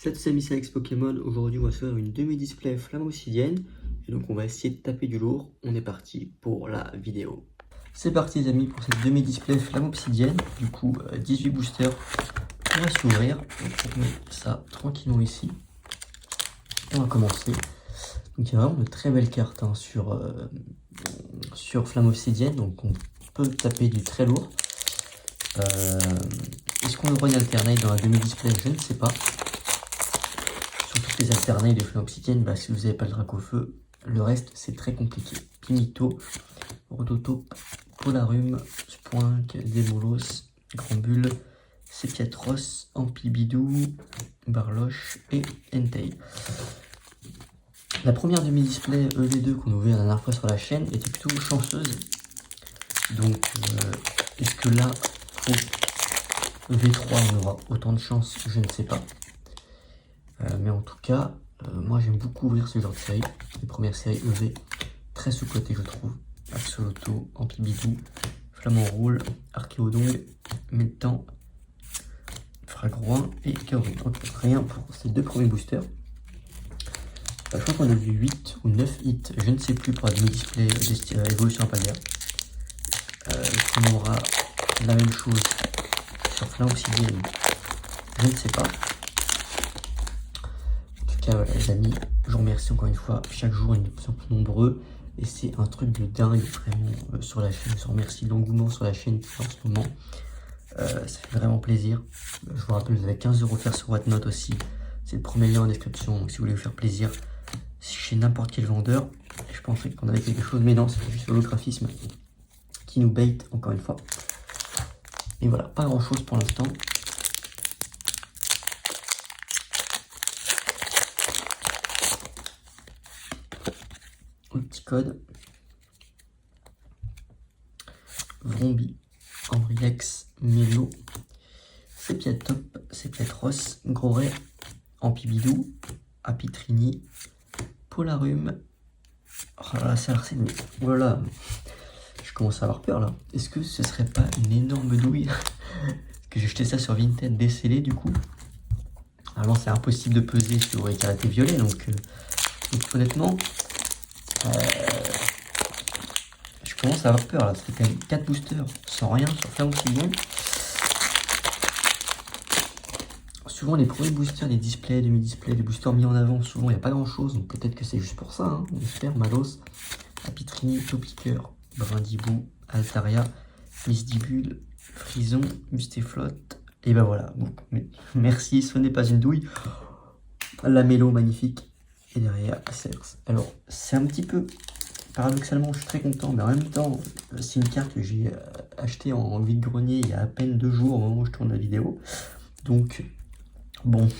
Salut amis, c'est Alex Pokémon. Aujourd'hui, on va se faire une demi-display flamme obsidienne. Et donc, on va essayer de taper du lourd. On est parti pour la vidéo. C'est parti, les amis, pour cette demi-display flamme obsidienne. Du coup, 18 boosters. On va s'ouvrir. On met ça tranquillement ici. Et on va commencer. Donc, il y a vraiment de très belles cartes hein, sur flamme obsidienne. Donc, on peut taper du très lourd. Est-ce qu'on aura une alternate dans la demi-display? Je ne sais pas. Sur toutes les alternates de flamme obsidienne, si vous n'avez pas le drac au feu, le reste c'est très compliqué. Pimito, Rototope, Polarum, Spoink, Démolos, Grand Bulle, Sepiatros, Ampibidou, Barloche et Entei. La première demi-display EV2 qu'on a ouvert la dernière fois sur la chaîne était plutôt chanceuse. Donc est-ce que là, pour V3 on aura autant de chance? Je ne sais pas. Mais en tout cas, moi j'aime beaucoup ouvrir ce genre de série. Les premières séries EV, très sous-cotées je trouve. Axolotl, Ampibidou, Flamant Roule, Archéodon, Métan, Fragroin et Kaori. Donc rien pour ces deux premiers boosters. Je crois qu'on a vu 8 ou 9 hits, je ne sais plus pour la demi-display évolution impallière. On aura la même chose sur Flamme obsidienne, je ne sais pas. Voilà, les amis, je vous remercie encore une fois. Chaque jour, on est de plus en plus nombreux. Et c'est un truc de dingue, vraiment, sur la chaîne. Je vous remercie de l'engouement sur la chaîne en ce moment. Ça fait vraiment plaisir. Je vous rappelle, vous avez 15 € offerts sur Whatnot aussi. C'est le premier lien en description. Donc, si vous voulez vous faire plaisir, chez n'importe quel vendeur. Je pensais qu'on avait quelque chose, mais non, c'est juste l'holographisme qui nous bait, encore une fois. Et voilà, pas grand chose pour l'instant. Petit code Vrombi, Ambriex, Mélo, Sepiatop, Sepiatros, Groret, Ampibidou, Apitrini, Polarum. Oh là là, ça a l'air mais oh là là, je commence à avoir peur là. Est-ce que ce serait pas une énorme douille? Que j'ai jeté ça sur Vinted décellé du coup. Alors c'est impossible de peser sur les karatés violets donc honnêtement. Je commence à avoir peur là, c'est quand même 4 boosters sans rien sur flamme obsidienne. Souvent les premiers boosters, les displays, demi-displays, les boosters mis en avant, souvent il n'y a pas grand chose, donc peut-être que c'est juste pour ça, hein. J'espère. Malos, Apitrini, Topiqueur, Brindibou, Altaria, Misdibule, Frison, Mustéflotte, et ben voilà, donc merci, ce n'est pas une douille. La mélo magnifique. Et derrière, Cers. Alors, c'est un petit peu, paradoxalement, je suis très content, mais en même temps, c'est une carte que j'ai achetée en vide-grenier il y a à peine 2 jours au moment où je tourne la vidéo. Donc, bon,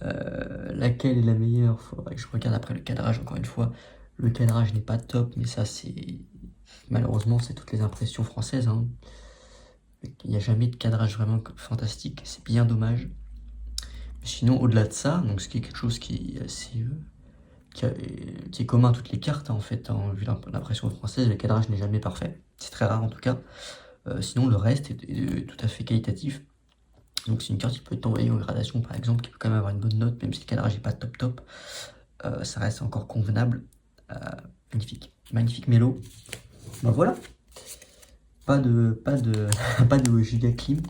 laquelle est la meilleure? Faudrait que je regarde après le cadrage, encore une fois. Le cadrage n'est pas top, mais ça, c'est... Malheureusement, c'est toutes les impressions françaises, hein. Il n'y a jamais de cadrage vraiment fantastique, c'est bien dommage. Sinon, au-delà de ça, donc ce qui est quelque chose qui est assez... qui est commun à toutes les cartes, hein, en fait, hein, vu l'impression française, le cadrage n'est jamais parfait. C'est très rare en tout cas. Sinon, le reste est tout à fait qualitatif. Donc c'est une carte qui peut être envoyée en gradation, par exemple, qui peut quand même avoir une bonne note, même si le cadrage n'est pas top. Ça reste encore convenable. Magnifique. Magnifique mélo. Ben voilà. Pas de giga clim.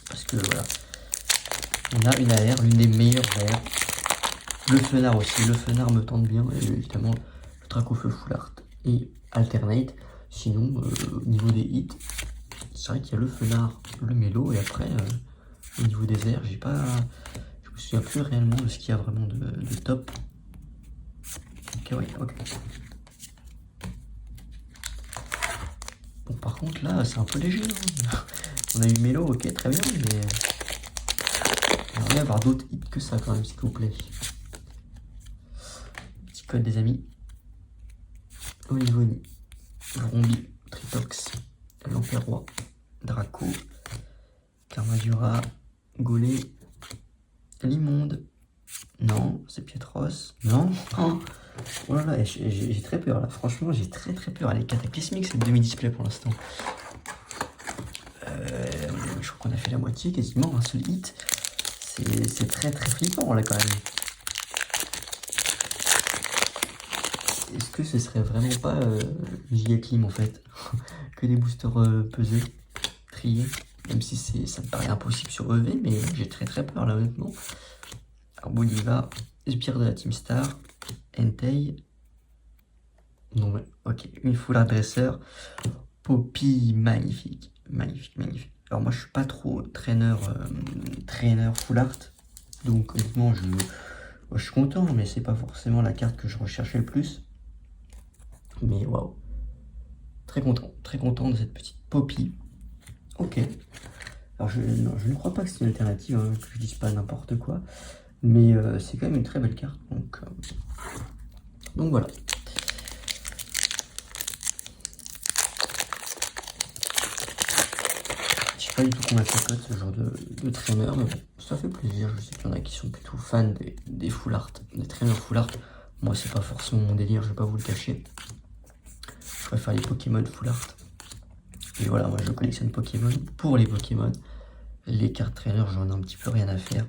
Parce que voilà. On a une AR, l'une des meilleures AR. Le Fenard aussi, le Fenard me tente bien, et évidemment le Dracofeu Full Art et Alternate. Sinon, au niveau des hits, c'est vrai qu'il y a le Fenard, le Mélo, et après, au niveau des airs, je me souviens plus réellement de ce qu'il y a vraiment de top. Ok, oui, ok. Bon, par contre, là, c'est un peu léger. Hein. On a eu Mélo, ok, très bien, mais... J'aimerais avoir d'autres hits que ça quand même, s'il vous plaît. Petit code des amis. Olivoni, Vrombi, Tritox, Lamperroi, Draco, Carmadura, Golé, Limonde. Non, c'est Pietros. Non. Oh là là, j'ai très peur là. Franchement, j'ai très peur. Elle est cataclysmique cette demi-display pour l'instant. Je crois qu'on a fait la moitié quasiment, un seul hit. C'est très très flippant là quand même. Est-ce que ce serait vraiment pas giga clim en fait? Que des boosters pesés, triés? Même si ça me paraît impossible sur EV, mais j'ai très très peur là honnêtement. Alors Bolivar, Sbire de la Team Star, Entei. Non mais ok, une full adresseur. Poppy, magnifique, magnifique, magnifique. Alors moi je suis pas trop traîneur full art, donc honnêtement je suis content, mais c'est pas forcément la carte que je recherchais le plus. Mais waouh, très content de cette petite Poppy. Ok. Alors je ne crois pas que c'est une alternative, hein, que je dise pas n'importe quoi, mais c'est quand même une très belle carte, donc voilà. Je sais pas du tout combien ça coûte ce genre de trainer, mais bon, ça fait plaisir. Je sais qu'il y en a qui sont plutôt fans des full art, des trainers full art. Moi c'est pas forcément mon délire, je vais pas vous le cacher. Je préfère les Pokémon full art. Et voilà, moi je collectionne Pokémon pour les Pokémon. Les cartes trainers, j'en ai un petit peu rien à faire.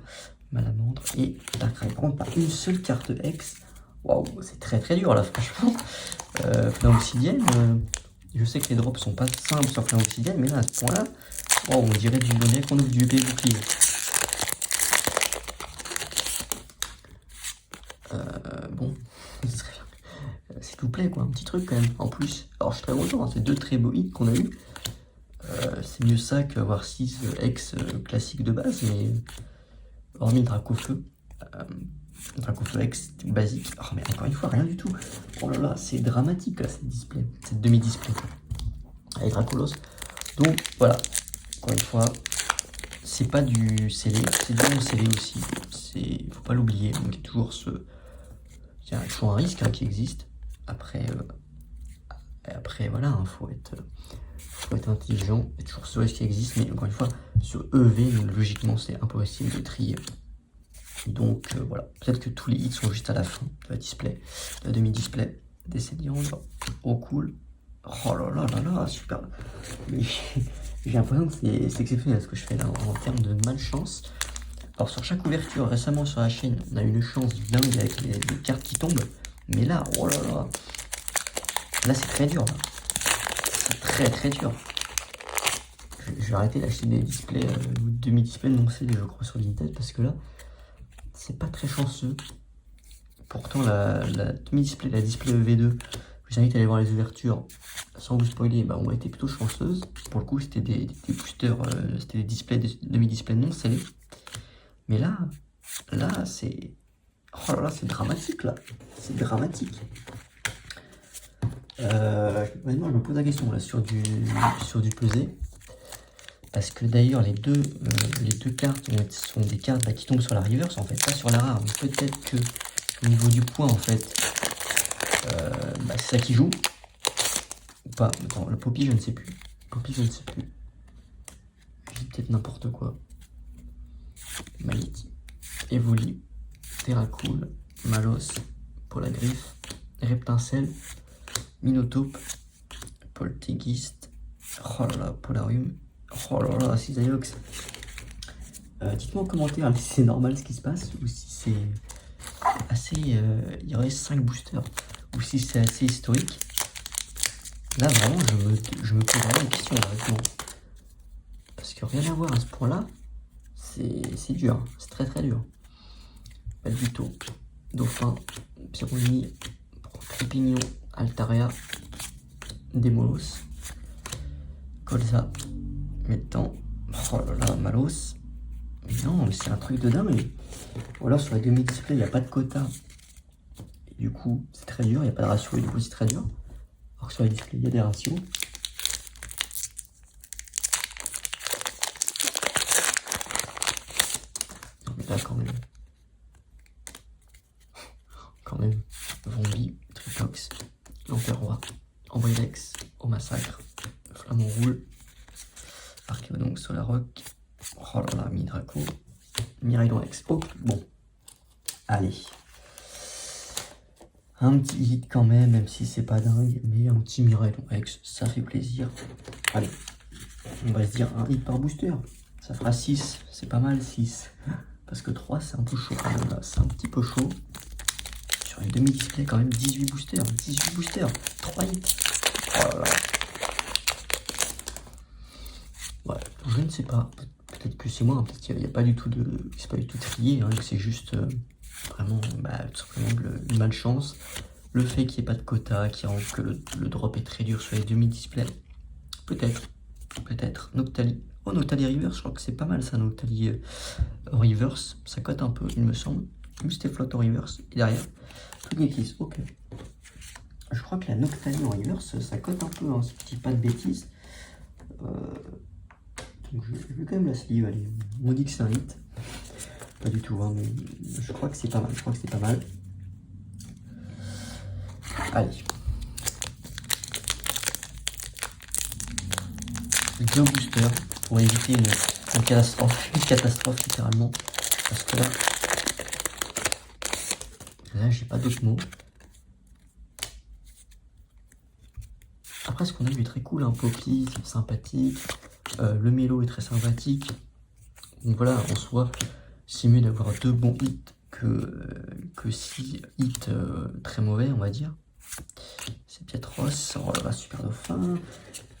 Malamandre et Darkrai. Par contre, pas une seule carte X. Waouh, c'est très très dur là, franchement. Flamme obsidienne, je sais que les drops sont pas simples sur Flamme obsidienne, mais là, à ce point-là, wow, on dirait qu'on ouvre du épée bouclier. Bon, s'il vous plaît, quoi, un petit truc quand même. En plus, alors je suis très content, hein, c'est 2 très beaux hits qu'on a eu. C'est mieux ça qu'avoir 6 ex classiques de base, mais hormis Dracofeu. Dracofeu X basique. Oh, mais encore une fois, rien du tout. Oh là là, c'est dramatique là, cette display, cette demi-display. Avec Dracolos. Donc voilà, encore une fois, c'est pas du scellé, c'est du non scellé aussi. Faut pas l'oublier. Donc il y a toujours il y a toujours un risque, hein, qui existe. Après voilà, hein, faut être intelligent. Il y a toujours ce risque qui existe, mais encore une fois, sur EV, logiquement, c'est impossible de trier. Donc voilà, peut-être que tous les hits sont juste à la fin de la display, de la demi-display. Décédiandre, oh cool. Oh là là là là, super. J'ai l'impression que c'est exceptionnel ce que je fais là en termes de malchance. Alors sur chaque ouverture, récemment sur la chaîne, on a une chance dingue avec les cartes qui tombent. Mais là, oh là là, là c'est très dur. C'est très très dur. Je vais arrêter d'acheter des displays, demi-displays non scellés, je crois, sur Vinted, parce que là, c'est pas très chanceux. Pourtant, la demi-display, la display EV2, je vous invite à aller voir les ouvertures. Sans vous spoiler, ont été plutôt chanceuses. Pour le coup, c'était des boosters, c'était des displays, des demi-displays non scellés. Mais là, c'est... Oh là là, c'est dramatique, là. C'est dramatique. Maintenant, je me pose la question, là, sur du pesé. Parce que d'ailleurs, les deux cartes sont des cartes qui tombent sur la reverse, en fait, pas sur la rare. Donc peut-être que au niveau du poids, en fait, c'est ça qui joue. Ou pas. Attends, le Poppy, je ne sais plus. Poppy, je ne sais plus. Je dis peut-être n'importe quoi. Maliti, Evoli, Terracool, Malos, Polagriffe, Reptincelle, Minotaube, Poltegeist, oh là là, Polarium, oh là là, Cisaiox. Dites-moi en commentaire si c'est normal ce qui se passe ou si c'est assez. Il y aurait 5 boosters ou si c'est assez historique. Là vraiment, je me pose vraiment une question honnêtement. Parce que rien à voir à ce point-là, c'est dur, c'est très très dur. Palvito, Dauphin, Pyroni, Trépignon, Altaria, Demolos, Colza, Mettan, oh là là, Malos. Mais non, mais c'est un truc de dingue. Ou alors sur la demi-display, il n'y a pas de quota. Et du coup, c'est très dur, il n'y a pas de ratio, et du coup, c'est très dur. Alors que sur la display, il y a des ratios. Non, mais là, quand même, Vombi, Tricox, l'Emperroi, Envoylex, au massacre, Flamant Roule, Archéodon, Solaroc, oh là là, Midraco, Miraidon X. Oh, bon, allez. Un petit hit quand même si c'est pas dingue, mais un petit Miraidon X, ça fait plaisir. Allez, on va se dire un hit par booster, ça fera 6, c'est pas mal 6. presque 3, c'est un peu chaud quand même là, c'est un petit peu chaud. Sur les demi-displays quand même 18 boosters, 3 hits. Oh là là. Ouais, je ne sais pas, peut-être que c'est moi, peut-être qu'il n'y a pas du tout de... c'est pas du tout trié, hein, que c'est juste vraiment tout simplement une malchance. Le fait qu'il n'y ait pas de quota, qui rend que le drop est très dur sur les demi-displays. Peut-être. Noctali. Oh, Noctali Reverse, je crois que c'est pas mal ça, Noctali Reverse. Ça cote un peu, il me semble. Mustaflot en Reverse. Et derrière, Togekiss, ok. Je crois que la Noctali en Reverse, ça cote un peu, hein, si je dis pas de bêtises. Donc je vais quand même la sleeve, allez. On dit que c'est un hit. Pas du tout, hein, mais je crois que c'est pas mal. Allez. Deux boosters pour éviter une catastrophe littéralement. Parce que là j'ai pas d'autres mots. Après, ce qu'on a vu est très cool, un Poppy, c'est sympathique. Le Mélo est très sympathique. Donc voilà, en soi, c'est mieux d'avoir 2 bons hits que 6 hits très mauvais, on va dire. C'est Pietros, oh là là, super dauphin.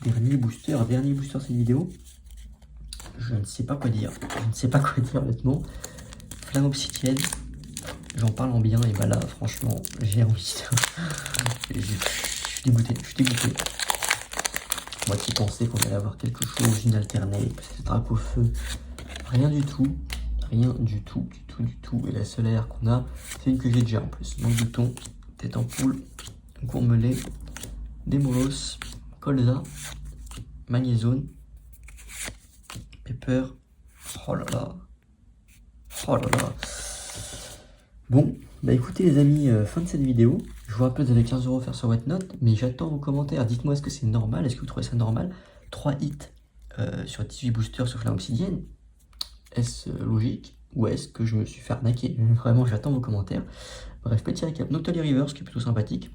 Dernier booster cette vidéo. Je ne sais pas quoi dire. Honnêtement. Flamme obsidienne, j'en parle en bien, et bah là, franchement, j'ai envie de... je suis dégoûté. Moi qui pensais qu'on allait avoir quelque chose, une alternate, peut-être drapeau feu. Rien du tout. Et la seule AR qu'on a, c'est une que j'ai déjà en plus. Donc bouton, tête en poule, gourmelet, Demolos, colza, magnézone, pepper. Oh là là. Bon, bah écoutez les amis, fin de cette vidéo. Je vous rappelle, vous avez 15 € à faire sur Whatnot, mais j'attends vos commentaires. Dites-moi, est-ce que c'est normal? Est-ce que vous trouvez ça normal? 3 hits sur 18 boosters sur Flamme Obsidienne. Est-ce logique? Ou est-ce que je me suis fait arnaquer? Vraiment, j'attends vos commentaires. Bref, petit récap. Noctali Reverse, qui est plutôt sympathique.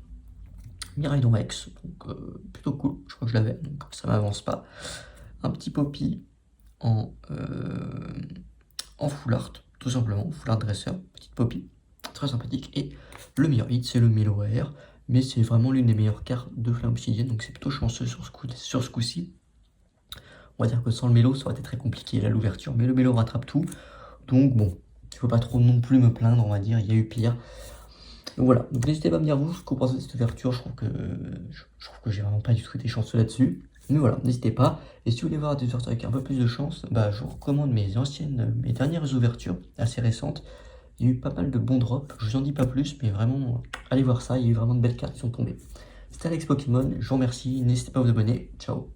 Miraidon Rex, donc plutôt cool. Je crois que je l'avais, donc ça m'avance pas. Un petit Poppy en full art, tout simplement. Full art dresseur, petite Poppy. Très sympathique. Et le meilleur hit, c'est le Mélo AR. Mais c'est vraiment l'une des meilleures cartes de Flamme Obsidienne, donc c'est plutôt chanceux sur ce coup-ci. On va dire que sans le Mélo, ça aurait été très compliqué là l'ouverture, mais le Mélo rattrape tout. Donc bon, il ne faut pas trop non plus me plaindre, on va dire, il y a eu pire. Donc voilà, donc n'hésitez pas à me dire vous ce que vous pensez de cette ouverture, je trouve que j'ai vraiment pas du tout été chanceux là-dessus. Mais voilà, n'hésitez pas. Et si vous voulez voir des ouvertures avec un peu plus de chance, bah, je vous recommande mes dernières ouvertures, assez récentes. Il y a eu pas mal de bons drops, je vous en dis pas plus, mais vraiment, allez voir ça, il y a eu vraiment de belles cartes qui sont tombées. C'était Alex Pokémon, je vous remercie, n'hésitez pas à vous abonner, ciao.